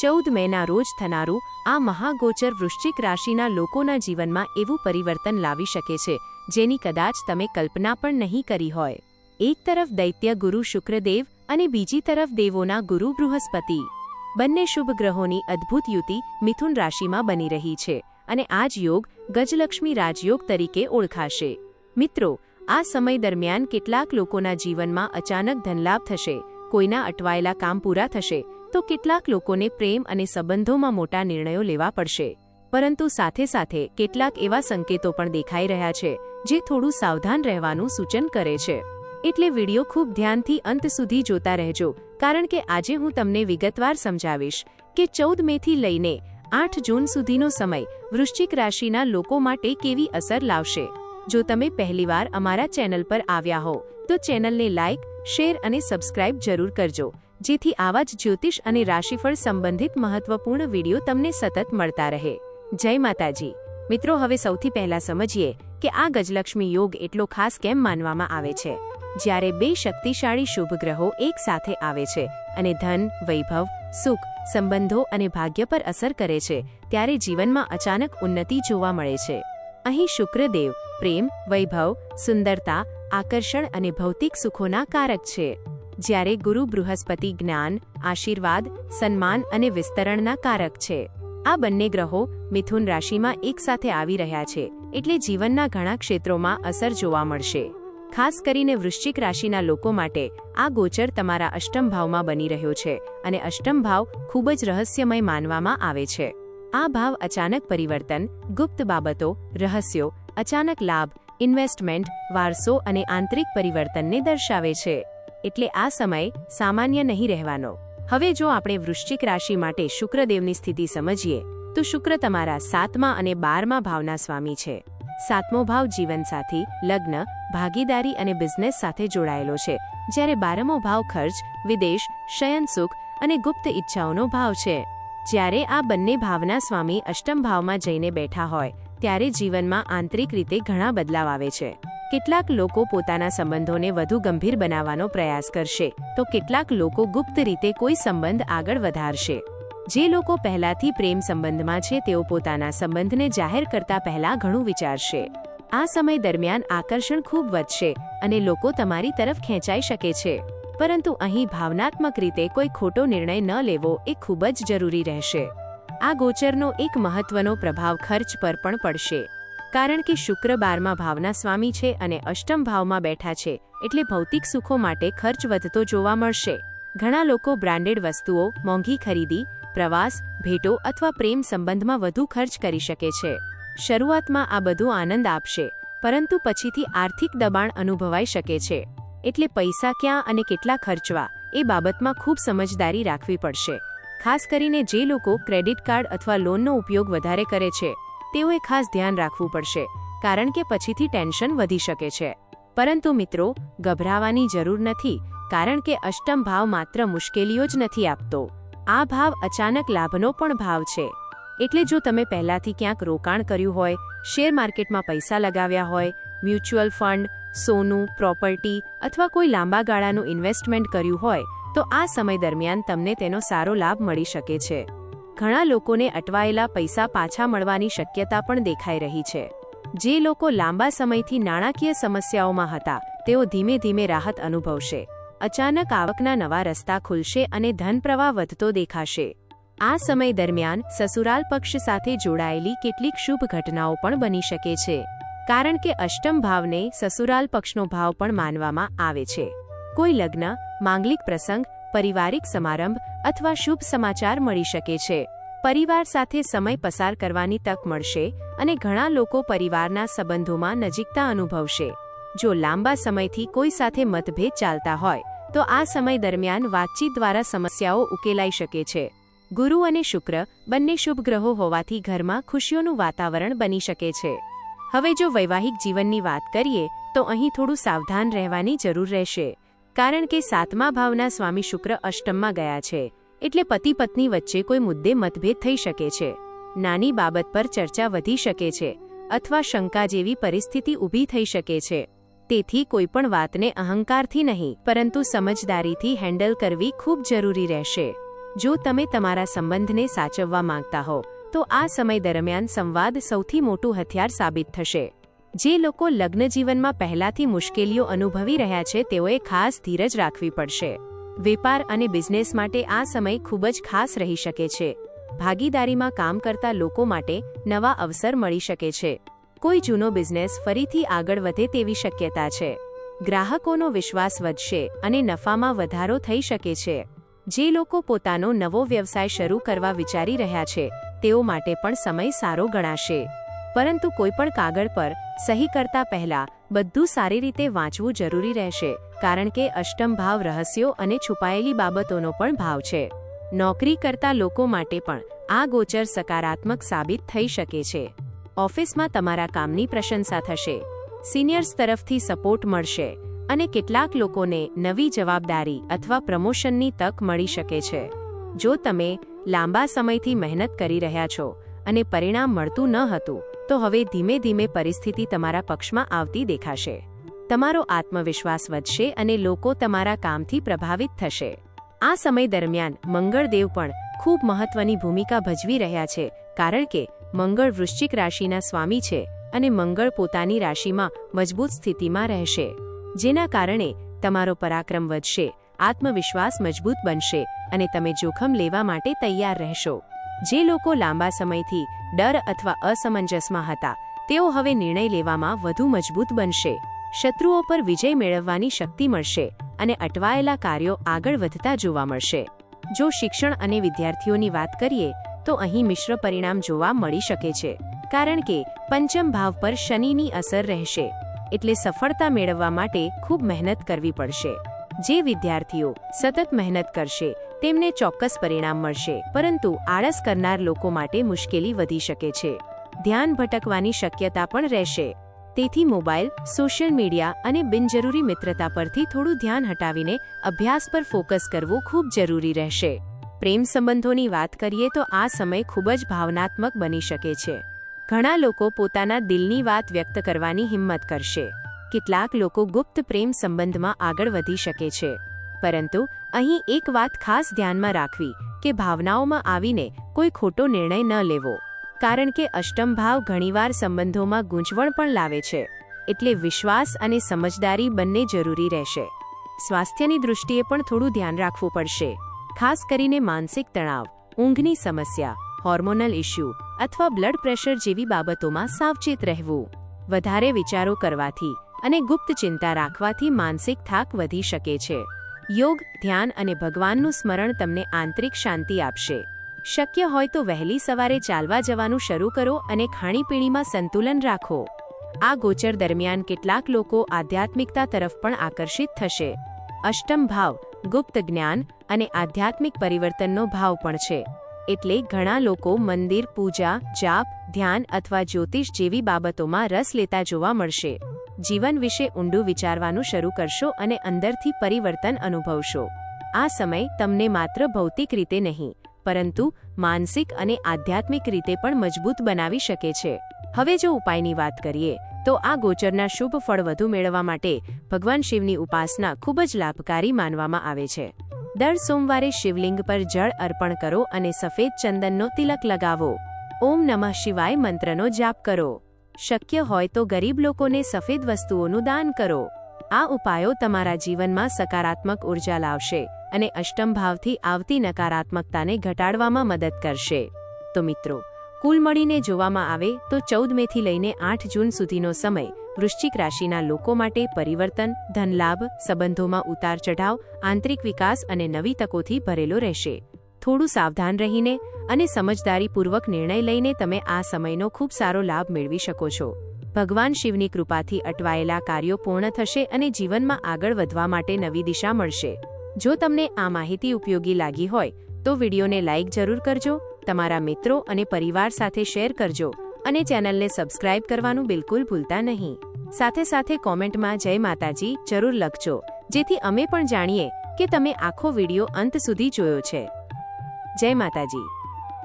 14 મેના રોજ થનારું આ મહાગોચર વૃશ્ચિક રાશિના લોકોના જીવનમાં એવું પરિવર્તન લાવી શકે છે જેની કદાચ તમે કલ્પના પણ નહીં કરી હોય. એક તરફ દૈત્ય ગુરુ શુક્રદેવ અને બીજી તરફ દેવોના ગુરુ બૃહસ્પતિ, બંને શુભ ગ્રહોની અદ્ભુત યુતિ મિથુન રાશિમાં બની રહી છે અને આ જ યોગ ગજલક્ષ્મી રાજયોગ તરીકે ઓળખાશે. મિત્રો, આ સમય દરમિયાન કેટલાક લોકોના જીવનમાં અચાનક ધનલાભ થશે, કોઈના અટવાયેલા કામ પૂરા થશે, તો કેટલાક લોકોને પ્રેમ અને સંબંધોમાં મોટા નિર્ણયો લેવા પડશે. પરંતુ સાથે સાથે કેટલાક એવા સંકેતો પણ દેખાઈ રહ્યા છે જે થોડું સાવધાન રહેવાનું સૂચન કરે છે. એટલે વિડીયો ખૂબ ધ્યાનથી અંત સુધી જોતા રહેજો, કારણ કે આજે હું તમને વિગતવાર સમજાવીશ કે 14 મેથી લઈને 8 જૂન સુધીનો સમય વૃશ્ચિક રાશિના લોકો માટે કેવી અસર લાવશે. જો તમે પહેલીવાર અમારા ચેનલ પર આવ્યા હો તો ચેનલને લાઇક, શેર અને સબસ્ક્રાઇબ જરૂર કરજો, જેથી આવા જ જ્યોતિષ અને રાશિફળ સંબંધિત મહત્વપૂર્ણ વિડીયો તમને સતત મળતા રહે. જય માતાજી. મિત્રો, હવે સૌથી પહેલા સમજીએ કે આ ગજલક્ષ્મી યોગ એટલો ખાસ કેમ માનવામાં આવે છે. જ્યારે બે શક્તિશાળી શુભ ગ્રહો એક સાથે આવે છે અને ધન, વૈભવ, સુખ, સંબંધો અને ભાગ્ય પર અસર કરે છે, ત્યારે જીવનમાં અચાનક ઉન્નતિ જોવા મળે છે. અહીં શુક્રદેવ પ્રેમ, વૈભવ, સુંદરતા, આકર્ષણ અને ભૌતિક સુખોના કારક છે, જ્યારે ગુરુ બૃહસ્પતિ જ્ઞાન, આશીર્વાદ, સન્માન અને વિસ્તરણના કારક છે. આ બંને ગ્રહો મિથુન રાશિમાં એકસાથે આવી રહ્યા છે, એટલે જીવનના ઘણા ક્ષેત્રોમાં અસર જોવા મળશે. ખાસ કરીને વૃશ્ચિક રાશિના લોકો માટે આ ગોચર તમારા અષ્ટમ ભાવમાં બની રહ્યો છે અને અષ્ટમ ભાવ ખૂબ જ રહસ્યમય માનવામાં આવે છે. આ ભાવ અચાનક પરિવર્તન, ગુપ્ત બાબતો, રહસ્યો, અચાનક લાભ, ઇન્વેસ્ટમેન્ટ, વારસો અને આંતરિક પરિવર્તનને દર્શાવે છે. એટલે આ સમય સામાન્ય નહીં રહેવાનો. હવે જો આપણે વૃશ્ચિક રાશિ માટે શુક્રદેવની સ્થિતિ સમજીએ તો શુક્ર તમારા 7મા અને 12મા ભાવના સ્વામી છે. 7મો ભાવ જીવનસાથી, લગ્ન, ભાગીદારી અને બિઝનેસ સાથે જોડાયેલો છે, જ્યારે 12મો ભાવ ખર્ચ, વિદેશ, શયન સુખ અને ગુપ્ત ઈચ્છાઓનો ભાવ છે. જ્યારે આ બંને ભાવના સ્વામી અષ્ટમ ભાવમાં જઈને બેઠા હોય ત્યારે જીવનમાં આંતરિક રીતે ઘણા બદલાવ આવે છે. કેટલાક લોકો પોતાના સંબંધોને વધુ ગંભીર બનાવવાનો પ્રયાસ કરશે, તો કેટલાક લોકો ગુપ્ત રીતે કોઈ સંબંધ આગળ વધારશે. જે લોકો પહેલાથી પ્રેમ સંબંધમાં છે તેઓ પોતાના સંબંધને જાહેર કરતા પહેલા ઘણું વિચારશે. આ સમય દરમિયાન આકર્ષણ ખૂબ વધશે અને લોકો તમારી તરફ ખેંચાઈ શકે છે. પરંતુ અહીં ભાવનાત્મક રીતે કોઈ ખોટો નિર્ણય ન લેવો એ ખૂબ જ જરૂરી રહેશે. આ ગોચરનો એક મહત્વનો પ્રભાવ ખર્ચ પર પણ પડશે, કારણ કે શુક્ર 12મા ભાવના સ્વામી છે અને અષ્ટમ ભાવમાં બેઠા છે, એટલે ભૌતિક સુખો માટે ખર્ચ વધતો જોવા મળશે. ઘણા લોકો બ્રાન્ડેડ વસ્તુઓ, મોંઘી ખરીદી, પ્રવાસ, ભેટો અથવા પ્રેમ સંબંધમાં વધુ ખર્ચ કરી શકે છે. શરૂઆતમાં આ બધું આનંદ આપશે, પરંતુ પછીથી આર્થિક દબાણ અનુભવાઈ શકે છે. એટલે પૈસા ક્યાં અને કેટલા ખર્ચવા એ બાબતમાં ખૂબ સમજદારી રાખવી પડશે. ખાસ કરીને જે લોકો ક્રેડિટ કાર્ડ અથવા લોનનો ઉપયોગ વધારે કરે છે તેઓએ ખાસ ધ્યાન રાખવું પડશે, કારણ કે પછીથી ટેન્શન વધી શકે છે. પરંતુ મિત્રો, ગભરાવાની જરૂર નથી, કારણ કે અષ્ટમ ભાવ માત્ર મુશ્કેલીઓ જ નથી આપતો. આ ભાવ અચાનક લાભનો પણ ભાવ છે. એટલે જો તમે પહેલાથી ક્યાંક રોકાણ કર્યું હોય, શેર માર્કેટમાં પૈસા લગાવ્યા હોય, મ્યુચ્યુઅલ ફંડ, સોનું, પ્રોપર્ટી અથવા કોઈ લાંબા ગાળાનું ઇન્વેસ્ટમેન્ટ કર્યું હોય, તો આ સમય દરમિયાન તમને તેનો સારો લાભ મળી શકે છે. ઘણા લોકોને અટવાયેલા પૈસા પાછા મળવાની શક્યતા પણ દેખાઈ રહી છે. જે લોકો લાંબા સમયથી નાણાકીય સમસ્યાઓમાં હતા તેઓ ધીમે ધીમે રાહત અનુભવશે. અચાનક આવકના નવા રસ્તા ખુલશે અને ધન પ્રવાહ વધતો દેખાશે. આ સમય દરમિયાન સસુરાલ પક્ષ સાથે જોડાયેલી કેટલીક શુભ ઘટનાઓ પણ બની શકે છે, કારણ કે અષ્ટમ ભાવને સસુરાલ પક્ષનો ભાવ પણ માનવામાં આવે છે. કોઈ લગ્ન, માંગલિક પ્રસંગ, પારિવારિક સમારંભ અથવા શુભ સમાચાર મળી શકે છે. પરિવાર સાથે સમય પસાર કરવાની તક મળશે અને ઘણા લોકો પરિવારના સંબંધોમાં નજીકતા અનુભવશે. જો લાંબા સમયથી કોઈ સાથે મતભેદ ચાલતા હોય તો આ સમય દરમિયાન વાતચીત દ્વારા સમસ્યાઓ ઉકેલાઈ શકે છે. ગુરુ અને શુક્ર બંને શુભ ગ્રહો હોવાથી ઘરમાં ખુશીઓનું વાતાવરણ બની શકે છે. હવે જો વૈવાહિક જીવનની વાત કરીએ તો અહીં થોડું સાવધાન રહેવાની જરૂર રહેશે, કારણ કે 7મા ભાવના સ્વામી શુક્ર અષ્ટમમાં ગયા છે, એટલે પતિ પત્ની વચ્ચે કોઈ મુદ્દે મતભેદ થઈ શકે છે. નાની બાબત પર ચર્ચા વધી શકે છે અથવા શંકા જેવી પરિસ્થિતિ ઊભી થઈ શકે છે. તેથી કોઈપણ વાતને અહંકારથી નહીં પરંતુ સમજદારીથી હેન્ડલ કરવી ખૂબ જરૂરી રહેશે. જો તમે તમારા સંબંધને સાચવવા માંગતા હો તો આ સમય દરમિયાન સંવાદ સૌથી મોટું હથિયાર સાબિત થશે. જે લોકો લગ્ન જીવનમાં પહેલાથી મુશ્કેલીઓ અનુભવી રહ્યા છે તેઓએ ખાસ ધીરજ રાખવી પડશે. વેપાર અને બિઝનેસ માટે આ સમય ખૂબ જ ખાસ રહી શકે છે. ભાગીદારીમાં કામ કરતા લોકો માટે નવા અવસર મળી શકે છે. કોઈ જૂનો બિઝનેસ ફરીથી આગળ વધે તેવી શક્યતા છે. ગ્રાહકોનો વિશ્વાસ વધશે અને નફામાં વધારો થઈ શકે છે. જે લોકો પોતાનો નવો વ્યવસાય શરૂ કરવા વિચારી રહ્યા છે તેઓ માટે પણ સમય સારો ગણાશે. પરંતુ કોઈપણ કાગળ પર સહી કરતા પહેલા બધું સારી રીતે વાંચવું જરૂરી રહેશે, કારણ કે અષ્ટમ ભાવ રહસ્યો અને છુપાયેલી બાબતોનો પણ ભાવ છે. નોકરી કરતા લોકો માટે પણ આ ગોચર સકારાત્મક સાબિત થઈ શકે છે. ઓફિસમાં તમારા કામની પ્રશંસા થશે, સિનિયર્સ તરફથી સપોર્ટ મળશે અને કેટલાક લોકોને નવી જવાબદારી અથવા પ્રમોશનની તક મળી શકે છે. જો તમે લાંબા સમયથી મહેનત કરી રહ્યા છો અને પરિણામ મળતું ન હતું તો હવે ધીમે ધીમે પરિસ્થિતિ તમારા પક્ષમાં આવતી દેખાશે. તમારો આત્મવિશ્વાસ વધશે અને લોકો તમારા કામથી પ્રભાવિત થશે. આ સમય દરમિયાન મંગળદેવ પણ ખૂબ મહત્વની ભૂમિકા ભજવી રહ્યા છે, કારણ કે મંગળ વૃશ્ચિક રાશિના સ્વામી છે અને મંગળ પોતાની રાશિમાં મજબૂત સ્થિતિમાં રહેશે, જેના કારણે તમારો પરાક્રમ વધશે, આત્મવિશ્વાસ મજબૂત બનશે અને તમે જોખમ લેવા માટે તૈયાર રહેશો. જે લોકો લાંબા સમયથી ડર અથવા અસમંજસમાં હતા તેઓ હવે નિર્ણય લેવામાં વધુ મજબૂત બનશે. શત્રુઓ પર વિજય મેળવવાની શક્તિ મળશે અને અટવાયેલા કાર્યો આગળ વધતા જોવા મળશે. જો શિક્ષણ અને વિદ્યાર્થીઓની વાત કરીએ તો અહીં મિશ્ર પરિણામ જોવા મળી શકે છે, કારણ કે પંચમ ભાવ પર શનિની અસર રહેશે, એટલે સફળતા મેળવવા માટે ખૂબ મહેનત કરવી પડશે. જે વિદ્યાર્થીઓ સતત મહેનત કરશે તેમને ચોક્કસ પરિણામ મળશે, પરંતુ આળસ કરનાર લોકો માટે મુશ્કેલી વધી શકે છે. ધ્યાન ભટકવાની શક્યતા પણ રહેશે. તેથી મોબાઈલ, સોશિયલ મીડિયા અને બિનજરૂરી મિત્રતા પરથી થોડું ધ્યાન હટાવીને અભ્યાસ પર ફોકસ કરવું ખૂબ જરૂરી રહેશે. પ્રેમ સંબંધોની વાત કરીએ તો આ સમય ખૂબ જ ભાવનાત્મક બની શકે છે. ઘણા લોકો પોતાના દિલની વાત વ્યક્ત કરવાની હિંમત કરશે. કેટલાક લોકો ગુપ્ત પ્રેમ સંબંધમાં આગળ વધી શકે છે. પરંતુ અહીં એક વાત ખાસ ધ્યાનમાં રાખવી કે ભાવનાઓમાં આવીને કોઈ ખોટો નિર્ણય ન લેવો, કારણ કે અષ્ટમ ભાવ ઘણીવાર સંબંધોમાં ગૂંચવણ પણ લાવે છે, એટલે વિશ્વાસ અને સમજદારી બંને જરૂરી રહેશે. સ્વાસ્થ્યની દૃષ્ટિએ પણ થોડું ધ્યાન રાખવું પડશે, ખાસ કરીને માનસિક તણાવ, ઊંઘની સમસ્યા, હોર્મોનલ ઇશ્યુ અથવા બ્લડ પ્રેશર જેવી બાબતોમાં સાવચેત રહેવું. વધારે વિચારો કરવાથી અને ગુપ્ત ચિંતા રાખવાથી માનસિક થાક વધી શકે છે. યોગ, ધ્યાન અને ભગવાનનું સ્મરણ તમને આંતરિક શાંતિ આપશે. શક્ય હોય તો વહેલી સવારે ચાલવા જવાનું શરૂ કરો અને ખાણીપીણીમાં સંતુલન રાખો. આ ગોચર દરમિયાન કેટલાક લોકો આધ્યાત્મિકતા તરફ પણ આકર્ષિત થશે. અષ્ટમ ભાવ ગુપ્ત જ્ઞાન અને આધ્યાત્મિક પરિવર્તનનો ભાવ પણ છે, એટલે ઘણા લોકો મંદિર, પૂજા, જાપ, ધ્યાન અથવા જ્યોતિષ જેવી બાબતોમાં રસ લેતા જોવા મળશે. જીવન વિશે ઊંડું વિચારવાનું શરૂ કરશો અને અંદરથી પરિવર્તન અનુભવશો. આ સમય તમને માત્ર ભૌતિક રીતે નહીં, પરંતુ માનસિક અને આધ્યાત્મિક રીતે પણ મજબૂત બનાવી શકે છે. હવે જો ઉપાયની વાત કરીએ તો આ ગોચરના શુભ ફળ વધુ મેળવવા માટે ભગવાન શિવની ઉપાસના ખૂબ જ લાભકારી માનવામાં આવે છે. દર સોમવારે શિવલિંગ પર જળ અર્પણ કરો અને સફેદ ચંદનનો તિલક લગાવો. ઓમ નમઃ શિવાય મંત્રનો જાપ કરો. શક્ય હોય તો ગરીબ લોકોને સફેદ વસ્તુઓનું દાન કરો. આ ઉપાયો તમારા જીવનમાં સકારાત્મક ઉર્જા લાવશે અને અષ્ટમ ભાવથી આવતી નકારાત્મકતાને ઘટાડવામાં મદદ કરશે. તો મિત્રો, કુલ મળીને જોવામાં આવે તો 14 મેથી લઈને 8 જૂન સુધીનો સમય વૃશ્ચિક રાશિના લોકો માટે પરિવર્તન, ધનલાભ, સંબંધોમાં ઉતાર ચઢાવ, આંતરિક વિકાસ અને નવી તકોથી ભરેલો રહેશે. થોડું સાવધાન રહીને અને સમજદારીપૂર્વક નિર્ણય લઈને તમે આ સમયનો ખૂબ સારો લાભ મેળવી શકો છો. ભગવાન શિવની કૃપાથી અટવાયેલા કાર્યો પૂર્ણ થશે અને જીવનમાં આગળ વધવા માટે નવી દિશા મળશે. જો તમને આ માહિતી ઉપયોગી લાગી હોય તો વિડીયોને લાઇક જરૂર કરજો, તમારા મિત્રો અને પરિવાર સાથે શેર કરજો અને ચેનલને સબસ્ક્રાઇબ કરવાનું બિલકુલ ભૂલતા નહીં. સાથે સાથે કોમેન્ટમાં જય માતાજી જરૂર લખજો, જેથી અમે પણ જાણીએ કે તમે આખો વિડીયો અંત સુધી જોયો છે. જય માતાજી.